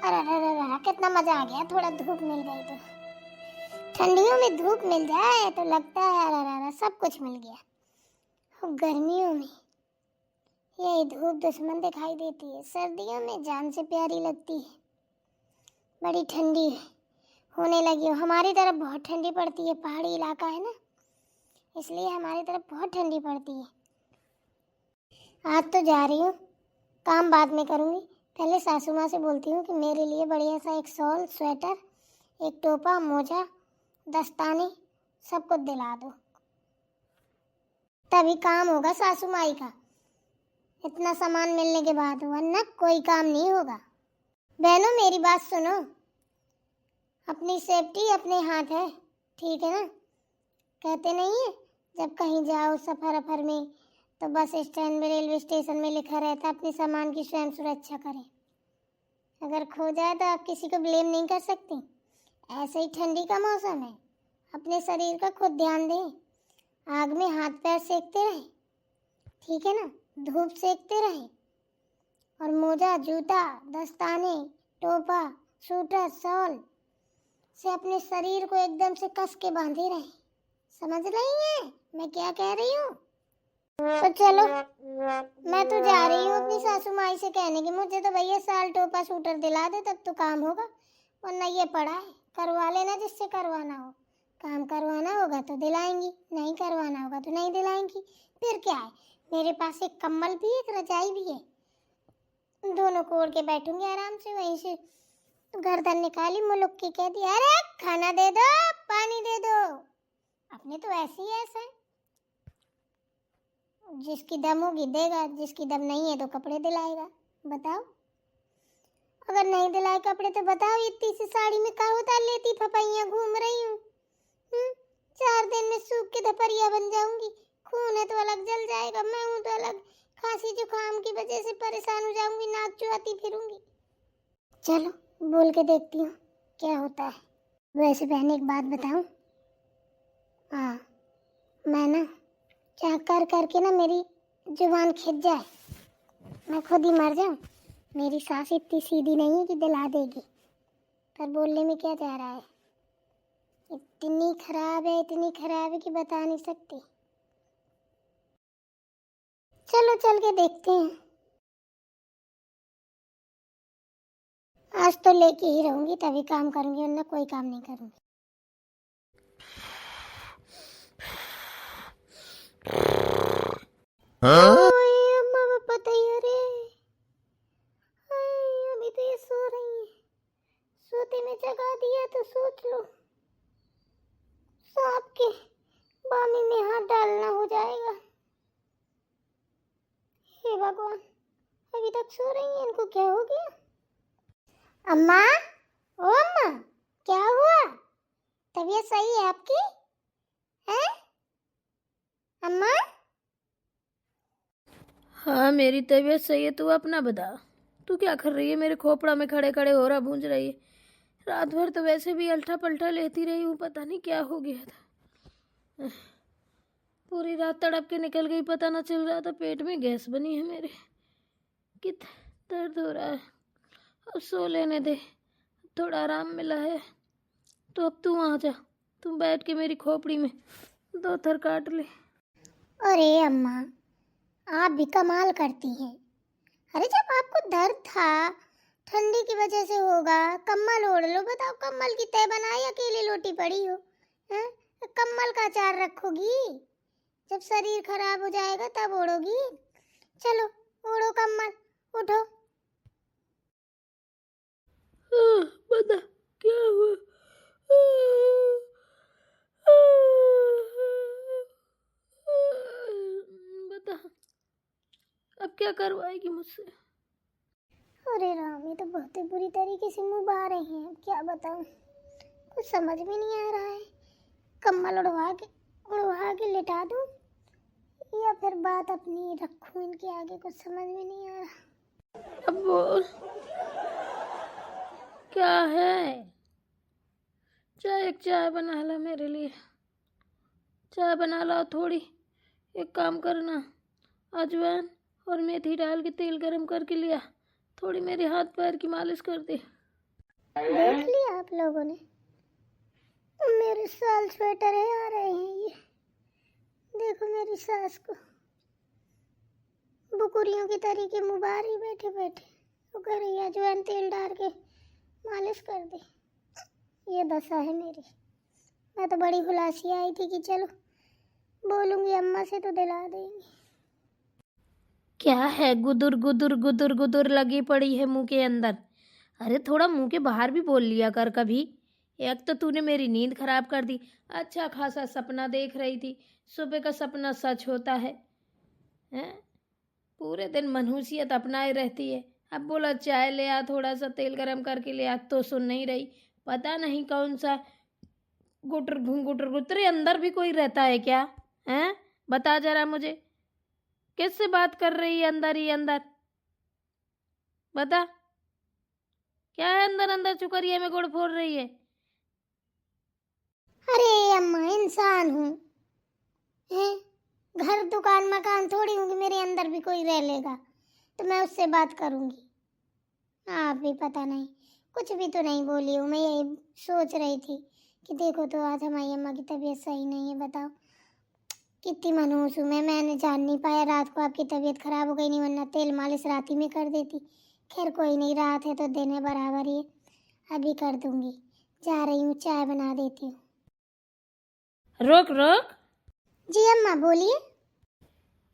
अरे अरे अरे अरे, कितना मजा आ गया, थोड़ा धूप मिल गई तो। ठंडियों में धूप मिल जाए तो लगता है अरे अरे अरे, सब कुछ मिल गया। और गर्मियों में यही धूप दुश्मन दिखाई देती है, सर्दियों में जान से प्यारी लगती है। बड़ी ठंडी होने लगी हो, हमारी तरफ बहुत ठंडी पड़ती है, पहाड़ी इलाका है ना, इसलिए हमारी तरफ बहुत ठंडी पड़ती है। आज तो जा रही हूँ, काम बाद में करूँगी। पहले सासू माँ से बोलती हूँ कि मेरे लिए बढ़िया सा एक शॉल, स्वेटर, एक टोपा, मोजा, दस्ताने सब कुछ दिला दो, तभी काम होगा सासू माई का। इतना सामान मिलने के बाद वरना कोई काम नहीं होगा। बहनों मेरी बात सुनो, अपनी सेफ्टी अपने हाथ है, ठीक है ना। कहते नहीं है जब कहीं जाओ सफर अफर में तो बस स्टैंड में, रेलवे स्टेशन में लिखा रहता है अपने सामान की स्वयं सुरक्षा करें। अगर खो जाए तो आप किसी को ब्लेम नहीं कर सकती। ऐसे ही ठंडी का मौसम है, अपने शरीर का खुद ध्यान दें। आग में हाथ पैर सेकते रहें, ठीक है ना, धूप सेकते रहें। और मोजा, जूता, दस्ताने, टोपा, सूटर, शॉल से अपने शरीर को एकदम से कस के बांधे रहें। समझ रही हैं मैं क्या कह रही हूँ? तो चलो, मैं तो जा रही हूँ अपनी सासू माई से कहने की मुझे तो भैया साल टोपा सूटर दिला दे, तब तो काम होगा। वरना ये पड़ा है, करवा लेना जिससे करवाना हो। काम करवाना होगा तो दिलाएंगी, नहीं करवाना होगा तो नहीं दिलाएंगी। फिर क्या है, मेरे पास एक कम्बल भी है, एक रजाई भी है, दोनों को ओढ़ के बैठूंगी आराम से। वहीं से गर्दन निकाली, मुलुक की कह दी, अरे खाना दे दो, पानी दे दो। अपने तो ऐसे ही ऐसे, जिसकी दम होगी देगा, जिसकी दम नहीं है तो कपड़े दिलाएगा। बताओ, अगर नहीं दिलाए कपड़े तो बताओ इतनी सी साड़ी में क्या उतार लेती फपैया घूम रही हूँ। 4 दिन में सूख के धपरिया बन जाऊंगी। खून है तो अलग जल जाएगा, मैं हूँ तो अलग खांसी जुकाम की वजह से परेशान हो जाऊंगी, नाक चुआती फिरूंगी। चलो बोल के देखती हूँ क्या होता है। वैसे बहन एक बात बताऊं, हाँ मैं ना क्या कर करके ना मेरी जुबान खिंच जाए, मैं खुद ही मर जाऊं। मेरी सास इतनी सीधी नहीं है कि दिला देगी, पर बोलने में क्या जा रहा है। इतनी खराब है, इतनी खराब है कि बता नहीं सकती। चलो चल के देखते हैं। आज तो लेके ही रहूंगी, तभी काम करूंगी, वरना कोई काम नहीं करूंगी। ओए अम्मा पापा तैयार है। अभी तो ये सो रही है, सोते में जगा दिया तो सोच लो सांप के बामी में हाथ डालना हो जाएगा। हे भगवान, अभी तक सो रही है, इनको क्या हो गया? अम्मा, ओ अम्मा, क्या हुआ? तबीयत सही है आपकी? हैं अम्मा? हाँ मेरी तबीयत सही है, तू अपना बता। तू क्या कर रही है? मेरे खोपड़ा में खड़े खड़े हो रहा गूंज रही है। रात भर तो वैसे भी अल्टा पल्टा लेती रही हूँ, पता नहीं क्या हो गया था। पूरी रात तड़प के निकल गई, पता ना चल रहा था पेट में गैस बनी है मेरे। कितना दर्द हो रहा है, अब सो लेने दे, थोड़ा आराम मिला है तो अब तू आ जा, तुम बैठ के मेरी खोपड़ी में 2 थर काट ले। अरे अम्मा, आप भी कमाल करती हैं। अरे जब आपको दर्द था, ठंडी की वजह से होगा, कम्बल ओढ़ लो। बताओ, कम्बल की तह बनाई, अकेली लोटी पड़ी हो हैं? कम्बल का चार रखोगी, जब शरीर खराब हो जाएगा तब ओढ़ोगी। चलो ओढ़ो कम्बल, उठो। बता क्या हुआ? बता, अब क्या करवाएगी मुझसे? अरे राम, ये तो बहुत ही बुरी तरीके से मुंह बहा रहे हैं, अब क्या बताऊं, कुछ समझ में नहीं आ रहा है। कम्बल उड़वा के लिटा दूं या फिर बात अपनी रखूं इनके आगे, कुछ समझ में नहीं आ रहा। अब बोल, क्या है? चाय बना ला मेरे लिए, चाय बना ला थोड़ी। एक काम करना, अजवाइन और मेथी डाल के तेल गरम करके लिया, थोड़ी मेरे हाथ पैर की मालिश कर दे। देख लिया आप लोगों ने? मेरे साल स्वेटर है आ रहे हैं ये। देखो मेरी सास को बुकुरियों की तरीके मुबारक बैठे बैठे वो कह रही है अजवाइन तेल डाल के मालिश कर दे। ये दशा है मेरी। मैं तो बड़ी खुलासी आई थी कि चलो बोलूंगी अम्मा से तो दिला देंगी। क्या है गुदुर गुदुर गुदुर गुदुर लगी पड़ी है मुंह के अंदर? अरे थोड़ा मुंह के बाहर भी बोल लिया कर कभी। एक तो तूने मेरी नींद खराब कर दी। अच्छा खासा सपना देख रही थी, सुबह का सपना सच होता है हैं? पूरे दिन मनहूसियत अपनाए रहती है। अब बोला चाय ले आ, थोड़ा सा तेल गरम करके ले आ, तो सुन नहीं रही। पता नहीं कौन सा गुटर घुंगुटर गुतरे अंदर भी कोई रहता है क्या? हैं? बता जरा मुझे, किससे बात कर रही है अंदर ही अंदर? बता, क्या है अंदर अंदर चुकरिया में गुड़ फोड़ रही है? अरे अम्मा इंसान हूँ, हैं? घर दुकान मकान थोड़ी हूँ कि मेरे अंदर भी कोई रह लेगा तो मैं उससे बात करूंगी। आप भी पता नहीं, कुछ भी तो नहीं बोली हूँ। मैं यही सोच रही थी कि देखो तो आज हमारी अम्मा की तबीयत सही नहीं है। बताओ कितनी मनहूस हूँ मैंने जान नहीं पाया रात को आपकी तबीयत खराब हो गई, नहीं वरना तेल मालिश रात ही में कर देती। खैर कोई नहीं, रात है तो दिन है बराबर ही है, अभी कर दूंगी। जा रही हूँ, चाय बना देती हूँ। रोक रोक, जी अम्मा बोलिए।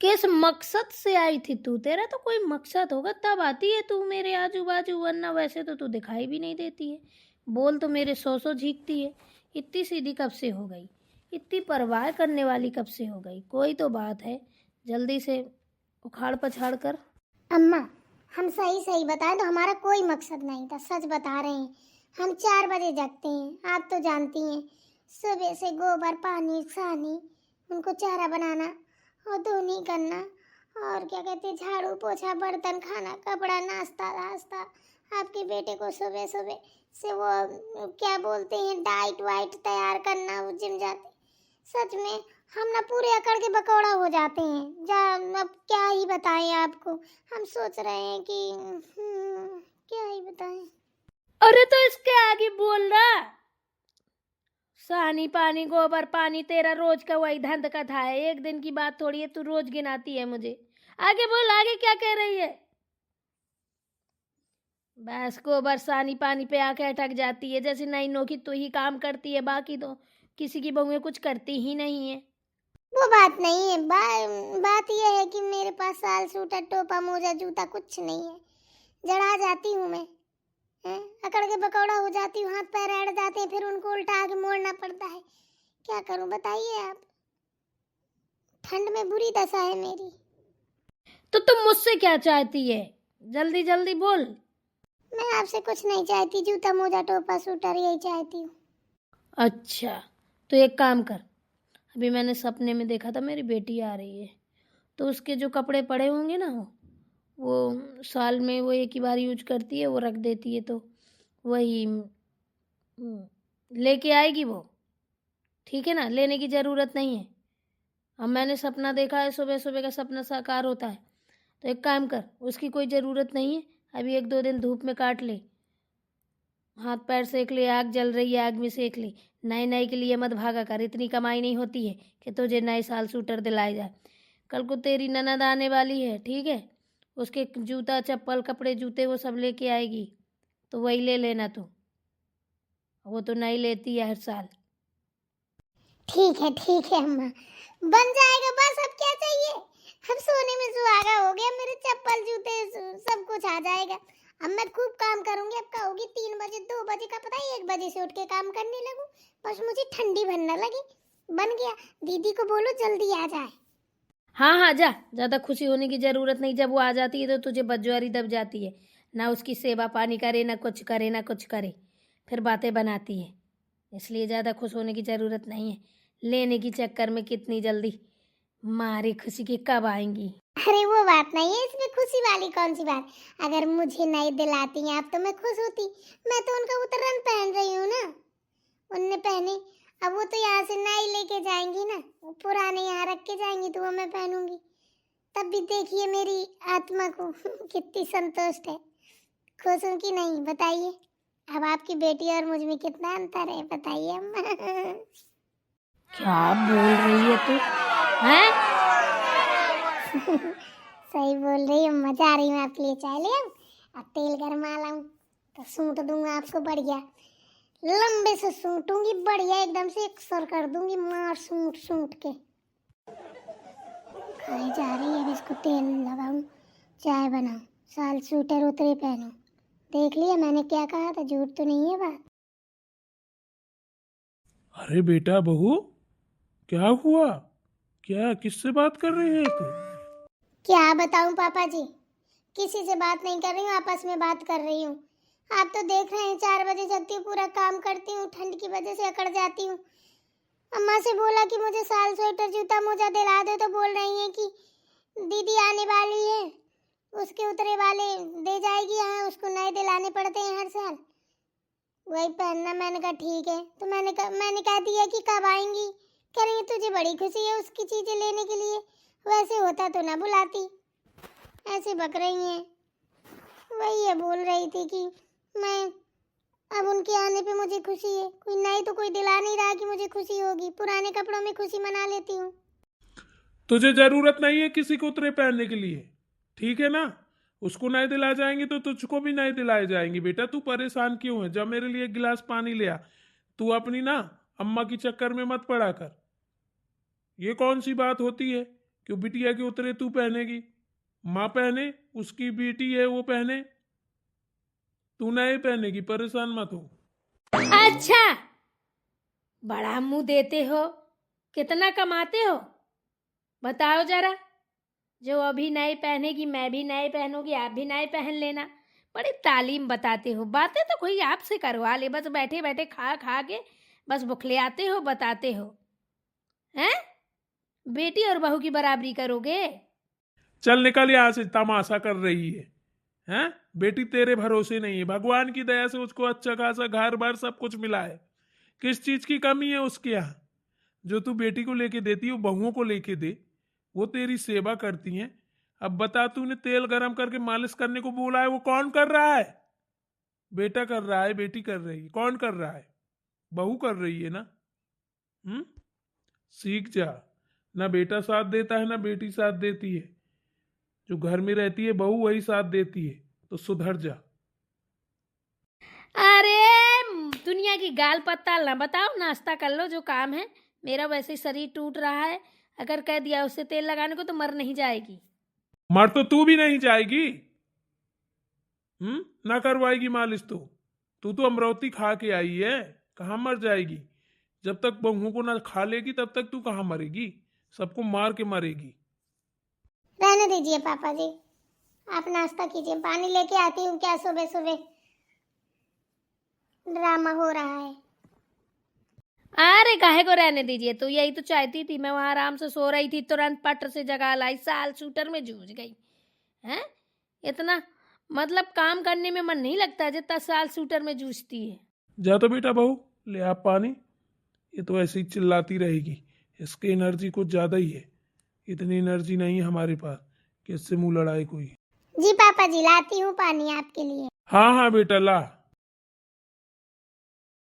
किस मकसद से आई थी तू? तेरा तो कोई मकसद होगा तब आती है तू मेरे आजू बाजू, वरना वैसे तो तू दिखाई भी नहीं देती है। बोल तो मेरे सौ सौ झींकती है। इतनी सीधी कब से हो गई? इतनी परवाह करने वाली कब से हो गई? कोई तो बात है, जल्दी से उखाड़ पछाड़ कर। अम्मा हम सही सही बताएं तो हमारा कोई मकसद नहीं था, सच बता रहे हैं। हम 4 बजे जगते हैं, आप तो जानती हैं। सुबह से गोबर पानी सानी उनको चारा बनाना और धोनी करना और क्या कहते हैं झाड़ू पोछा बर्तन खाना कपड़ा नाश्ता रास्ता। आपके बेटे को सुबह सुबह से वो क्या बोलते हैं डाइट वाइट तैयार करना, वो जिम जाते। सच में हम ना पूरे अकड़ के बकौड़ा हो जाते हैं। जा अब क्या ही बताएं आपको। हम सोच रहे हैं कि क्या ही बताएं। अरे तो इसके आगे बोल रहा, सानी पानी गोबर पानी तेरा रोज का वही धंध का था है। एक दिन की बात थोड़ी है, तू रोज गिनाती है मुझे। आगे बोल, आगे क्या कह रही है? बस गोबर सानी पानी पे आके अटक जाती है, जैसे नई नोकी तू ही काम करती है, बाकी तो किसी की बहुएं कुछ करती ही नहीं है। वो बात नहीं है, बात यह है कि मेरे पास साल सूटर टोपा मोजा जूता कुछ नहीं है। जड़ा जाती हूँ मैं, अकड़ के बकौड़ा हो जाती हूँ, हाथ पैर अड़ जाते हैं, फिर उनको उल्टा आके मोड़ना पड़ता है। क्या करूँ बताइए आप। ठंड में बुरी दशा है मेरी। तो तुम मुझसे क्या चाहती है? जल्दी जल्दी बोल। मैं आपसे कुछ नहीं चाहती, जूता मोजा टोपा सूटर यही चाहती हूँ। अच्छा तो एक काम कर, अभी मैंने सपने में देखा था मेरी बेटी आ रही है, तो उसके जो कपड़े पड़े होंगे ना, वो साल में वो एक ही बार यूज करती है, वो रख देती है, तो वही लेके आएगी वो। ठीक है ना, लेने की ज़रूरत नहीं है। अब मैंने सपना देखा है, सुबह सुबह का सपना साकार होता है, तो एक काम कर, उसकी कोई ज़रूरत नहीं है। अभी 1-2 दिन धूप में काट ले, हाथ पैर सेक ले, आग जल रही है आग में सेक ले। नए नए के लिए मत भागा कर, इतनी कमाई नहीं होती है कि तुझे नए साल सूटर दिलाए जाए। कल को तेरी ननद आने वाली है, ठीक है, उसके जूता चप्पल कपड़े जूते वो सब लेके आएगी, तो वही ले लेना तू। वो तो नहीं लेती है हर साल। ठीक है अम्मा, बन जाएगा। बस अब क्या चाहिए। हम सोने में सुहागा हो गया, मेरे चप्पल जूते सब कुछ आ जाएगा। अब मैं खूब काम करूंगी। अब कहोगी 3 बजे 2 बजे का पता है 1 बजे से उठ के काम करने लगूं। बस मुझे ठंडी भर न लगे। बन गया। दीदी को बोलो जल्दी आ जाए। हाँ हाँ जा, ज़्यादा खुशी होने की ज़रूरत नहीं। जब वो आ जाती है तो तुझे बदज्वारी दब जाती है, ना उसकी सेवा पानी करे, ना कुछ करे, ना कुछ करे, फिर बातें बनाती है। इसलिए ज़्यादा खुश होने की ज़रूरत नहीं है। लेने की चक्कर में कितनी जल्दी मारी खुशी की कब आएंगी। अरे वो बात नहीं है, इसमें खुशी वाली कौन सी बात। अगर मुझे नहीं दिलाती हैं आप तो मैं खुश होती। मैं तो उनका उतरन पहन रही हूँ ना, उनने पहने। अब वो तो यहाँ से नई लेके जाएंगी ना, वो पुराने यहाँ रख के जाएंगी तो वो मैं पहनूंगी। तब भी देखिए मेरी आत्मा को कितनी संतुष्ट है। खुश हूँ कि नहीं बताइए। अब आपकी बेटी और मुझ में कितना अंतर है बताइए अम्मा। क्या बोल रही है तू? हैं? सही बोल रही हूँ, मजा आ रही हूँ। आपके लिए चाय ले आऊं? अब तेल गरमा लाऊं तो सूंट दूंगा आपको बढ़िया, लंबे से सूंटूंगी बढ़िया, एकदम से एक सर कर दूंगी मार सूंट सूंट के। खाई जा रही है, अब इसको तेल लगाऊं, चाय बनाऊं, साल स्वेटर उतरे पहनूं। देख लिया मैंने क्या कहा था, झूठ तो नहीं है बात। अरे बेटा बहू, क्या हुआ? क्या किससे बात कर रही है तू? क्या बताऊं पापा जी, किसी से बात नहीं कर रही हूँ, आपस में बात कर रही हूँ। आप तो देख रहे हैं 4 बजे जगती हूँ, पूरा काम करती हूँ, ठंड की वजह से अकड़ जाती हूँ। अम्मा से बोला कि मुझे साल स्वेटर जूता मोजा दिला दे, तो बोल रही है कि दीदी आने वाली है, उसके उतरे वाले दे जाएगी। यहाँ उसको नए दिलाने पड़ते हैं हर साल, वही पहनना। मैंने कहा ठीक है, तो मैंने कह दिया कि कब आएंगी। कह रही है तुझे बड़ी खुशी है उसकी चीजें लेने के लिए, वैसे होता तो ना बुलाती। ऐसे बक रही हैं। वही है, बोल रही थी कि मैं अब उनके आने पे मुझे खुशी है, कोई नई तो कोई दिला नहीं रहा कि मुझे खुशी होगी, पुराने कपड़ों में खुशी मना लेती हूँ। तुझे जरूरत नहीं है किसी को उतरे पहनने के लिए, ठीक है ना? उसको नए दिला जाएंगे तो तुझको भी नए दिलाए जाएंगे। बेटा तू परेशान क्यों है? जब मेरे लिए एक गिलास पानी ले आ। तू अपनी ना अम्मा की चक्कर में मत पड़ा कर। ये कौन सी बात होती है कि बिटिया के उतरे तू पहनेगी? माँ पहने, उसकी बेटी है वो पहने, तू नए पहनेगी। परेशान मत हो। अच्छा, बड़ा मुंह देते हो, कितना कमाते हो बताओ जरा। जो अभी नए पहनेगी मैं भी नए पहनूंगी, आप भी नए पहन लेना। बड़ी तालीम बताते हो, बातें तो कोई आपसे करवा ले, बस बैठे बैठे खा खा के बस बुखलियाते हो, बताते हो। हैं? बेटी और बहू की बराबरी करोगे? चल निकल यहाँ से, तमाशा कर रही है। हैं? बेटी तेरे भरोसे नहीं है, भगवान की दया से उसको अच्छा खासा घर बार सब कुछ मिला है। किस चीज की कमी है उसके यहाँ? जो तू बेटी को लेके देती है वो बहुओं को लेके दे, वो तेरी सेवा करती हैं। अब बता, तूने तेल गरम करके मालिश करने को बोला है, वो कौन कर रहा है? बेटा कर रहा है, बेटी कर रही है। कौन कर रहा है? बहू कर रही है ना। सीख जा। ना बेटा साथ देता है ना बेटी साथ देती है। जो घर में रहती है बहू वही साथ देती है, तो सुधर जा। अरे दुनिया की गाल पत्ता ना बताओ, नाश्ता कर लो जो काम है। मेरा वैसे ही शरीर टूट रहा है, अगर कह दिया उससे तेल लगाने को तो मर नहीं जाएगी। मर तो तू भी नहीं जाएगी। ना करवाएगी मालिश तो। तू तो अमरौती खा के आई है, कहाँ मर जाएगी? जब तक बहुओं को ना खा लेगी तब तक तू कहाँ मरेगी? सबको मार के मरेगी। रहने दीजिए पापा जी, आप नाश्ता कीजिए, पानी लेके आती हूँ। क्या सुबह सुबह ड्रामा हो रहा है? अरे काहे को रहने दीजिए, तो यही तो चाहती थी। मैं वहां आराम से सो रही थी, तुरंत पट से जगा लाई, साल शूटर में जूझ गई। हैं? इतना मतलब काम करने में मन नहीं लगता जितना साल शूटर में जूझती है। जा तो बेटा बहू, ले आप पानी। ये तो ऐसे ही चिल्लाती रहेगी, इसकी एनर्जी कुछ ज्यादा ही है। इतनी एनर्जी नहीं है हमारे पास कि इससे मुंह लड़ाए कोई। जी पापा जी, लाती हूँ पानी आपके लिए। हाँ हाँ बेटा ला।